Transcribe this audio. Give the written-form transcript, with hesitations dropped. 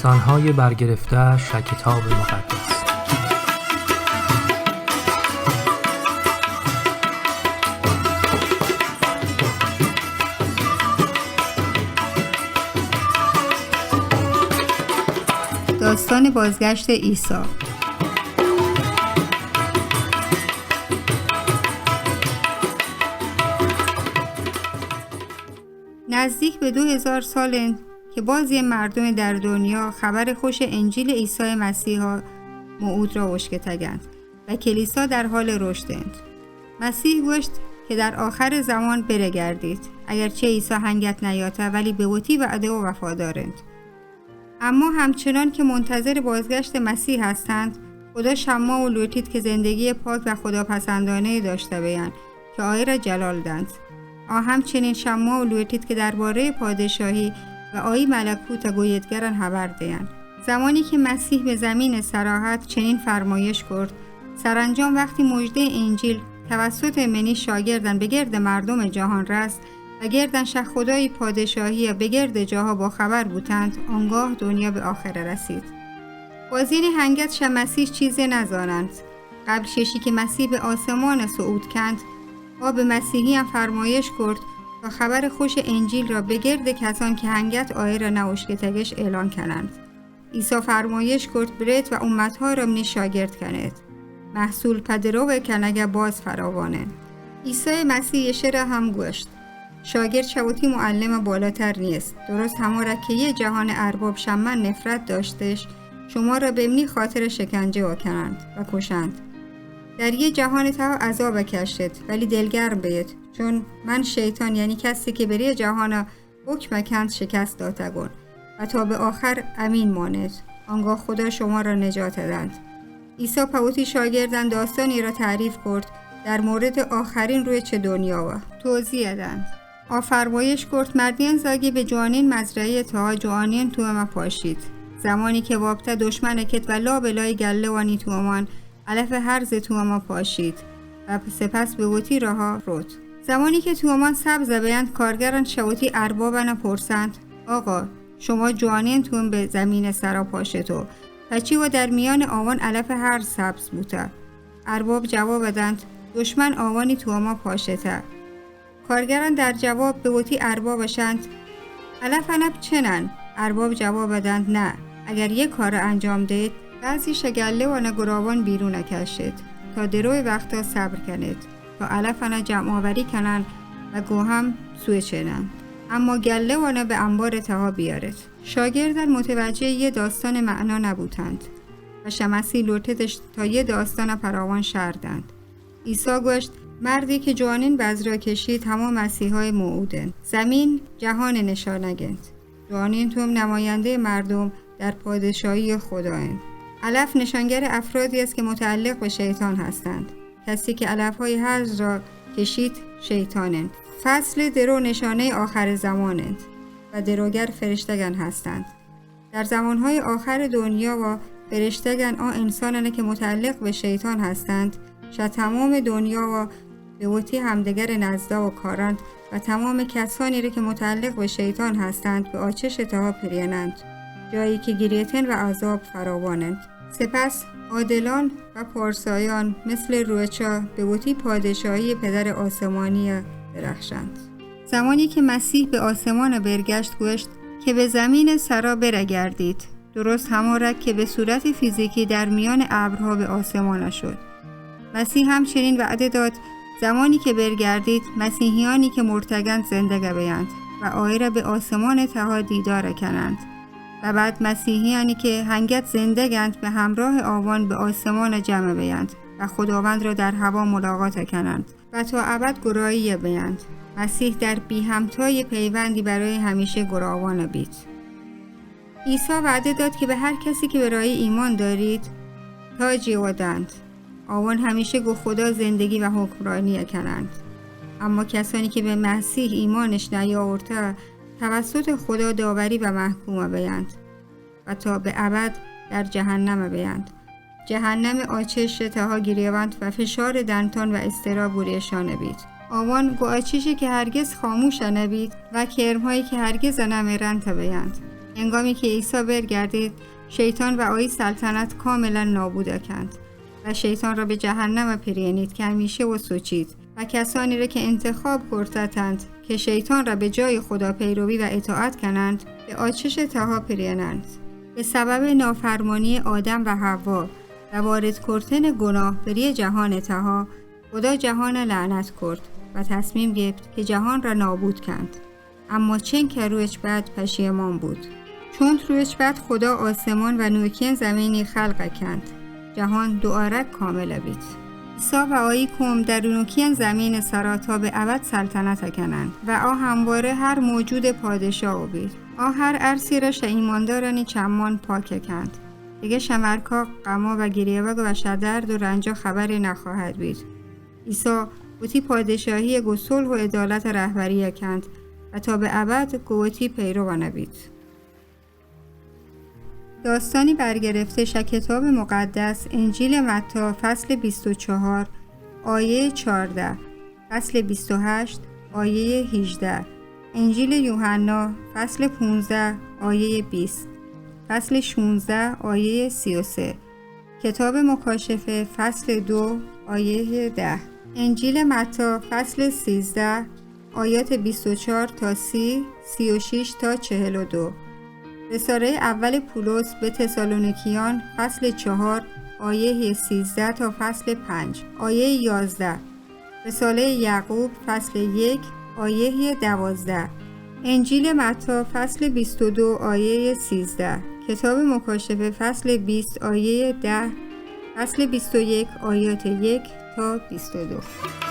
داستان‌های برگرفته‌اش از کتاب مقدس. داستان بازگشت عیسی. نزدیک به 2000 سال که بازی مردم در دنیا خبر خوش انجیل عیسی مسیح موعود را وشکتگند و کلیسا در حال رشدند. مسیح گوشت که در آخر زمان برگردید، اگرچه عیسی هنگت نیاته ولی به وطی وعده و وفادارند. اما همچنان که منتظر بازگشت مسیح هستند، خدا شما و لوتید که زندگی پاک و خداپسندانه داشته بیند که آیه را جلال دند. همچنین شما و لوتید که درباره پادشاهی و آیی ملکوت گویدگران خبر دهند. زمانی که مسیح به زمین سراحت چنین فرمایش کرد: سرانجام وقتی مژده انجیل توسط منی شاگردان به گرد مردم جهان رست و گردنش خدای پادشاهی به گرد جاها با خبر بودند، آنگاه دنیا به آخر رسید. بازین هنگت مسیح چیزی نزانند. قبل ششی که مسیح به آسمان صعود کند، به مسیحی هم فرمایش کرد تا خبر خوش انجیل را به گرد کسان که هنگت آیه را نوشکتگش اعلان کنند. عیسی فرمایش کرد برید و امتها را منی شاگرد کنید. محصول پدرو و کنگه باز فراوانه. عیسی مسیح شرح هم گوشت: شاگرد شوتی معلم بالاتر نیست. درست هماره که یه جهان ارباب شمن نفرت داشتش، شما را به منی خاطر شکنجه واکنند و کشند. در یه جهان تا عذاب کشید، ولی دلگرم بید، چون من شیطان یعنی کسی که بری جهان حکم کند شکست دادگون و تا به آخر امین ماند. آنگاه خدا شما را نجات داد. عیسی پوتی شاگردان داستانی را تعریف کرد در مورد آخرین روی چه دنیا و توضیح داد. فرمایش کرد مردین زاگی به جوانین مزرعه تا جوانین تو ما پاشید. زمانی که وابته دشمن کت و لا بلای گله وانی تو امان علف هرز تو ما پاشید و سپس به وطی راه رود. زمانی که تو امان سبز بیند کارگران شوطی اربابن پرسند: آقا شما جوانین تو به زمین سرا پاشتو پچی و در میان آوان علف هرز سبز بوده. ارباب جواب دند: دشمن آوانی تو ما پاشته. کارگران در جواب به وطی اربابشند: علف انب چنن؟ ارباب جواب دند: نه، اگر یک کار انجام دهید بعضی شگله و نگراوان بیرون کشید تا دروی وقتا صبر کنید تا علفنا جمع آوری کنن و گوهم سوی چنن، اما گله و به انبار تها بیارید. شاگردان متوجه یه داستان معنا نبودند و شمسی لوتدش تا یه داستان فراوان شردند. عیسی گوشت مردی که جوانین بذرا کشید همه مسیحای موعودند. زمین جهان نشانگند. جوانین توم نماینده مردم در پادشاهی خدایند. علف نشانگر افرادی است که متعلق به شیطان هستند. کسی که علف‌های هرز را کشید شیطانند. فصل درو نشانه آخر زمانند و دروگر فرشتگان هستند. در زمانهای آخر دنیا و فرشتگان انسانانه که متعلق به شیطان هستند. تمام دنیا و به وطی همدیگر نزدا و کارند و تمام کسانی را که متعلق به شیطان هستند به آتش تها پرینند، جایی که گریتن و عذاب فراوانند. سپس عادلان و پارسایان مثل روچا به وطی پادشاهی پدر آسمانی درخشند. زمانی که مسیح به آسمان برگشت گوشت که به زمین سرا برگردید. درست هماره که به صورت فیزیکی در میان ابرها به آسمان شد. مسیح همچنین وعده داد زمانی که برگردید مسیحیانی که مرتگند زنده بیند و آیه را به آسمان تها دیدار کنند و بعد مسیحیانی که هنگت زنده گند به همراه آوان به آسمان جمع بیند و خداوند را در هوا ملاقات کنند و تا ابد گرایی بیند. مسیح در بی همتای پیوندی برای همیشه گراوان بید. عیسی وعده داد که به هر کسی که برای ایمان دارید تاجی ودند. آوان همیشه گو خدا زندگی و حکمرانی کنند. اما کسانی که به مسیح ایمانش نیاورده توسط خدا داوری و محکوم بیند و تا به ابد در جهنم بیند. جهنم آتش تها گریوند و فشار دندان و اضطراب بوریشان بید. آوان گو آتشی که هرگز خاموش نبید و کرمهایی که هرگز نمیرند بیند. هنگامی که عیسی برگردید، شیطان و آیی سلطنت کاملا نابود کند و شیطان را به جهنم پرینید که همیشه و سوچید و کسانی را که انتخاب کرتند که شیطان را به جای خدا پیروی و اطاعت کنند به آتش تها پرینند. به سبب نافرمانی آدم و حوا و وارد کردن گناه بر جهان تها، خدا جهان لعنت کرد و تصمیم گرفت که جهان را نابود کند. اما چون که رویش بعد پشیمان بود، چون رویش بعد خدا آسمان و نوکین زمینی خلق کند، جهان دوباره کامل بید. عیسی و آیی کوم در نوکین زمین سرا تا به ابد سلطنت کنند و همواره هر موجود پادشاه بید. هر ارسی را ایماندارانی چمان پاک کند. دیگه شمرکا، غما و گریه و شدرد و رنجا خبری نخواهد بید. عیسی گویی پادشاهی گسل و عدالت رهبری کند و تا به ابد گویی پیرو نبید. داستانی برگرفته از کتاب مقدس انجیل متی فصل 24 آیه 14، فصل 28 آیه 18، انجیل یوحنا فصل 15 آیه 20، فصل 16 آیه 33، کتاب مکاشفه فصل 2 آیه 10، انجیل متی فصل 13 آیات 24 تا 30، 36 تا 42، رساله اول پولس به تسالونیکیان فصل 4 آیه 13 تا فصل 5 آیه 11، رساله یعقوب فصل 1 آیه 12، انجیل متی فصل 22 آیه 13، کتاب مکاشفه فصل 20 آیه 10، فصل 21 آیات 1 تا 22.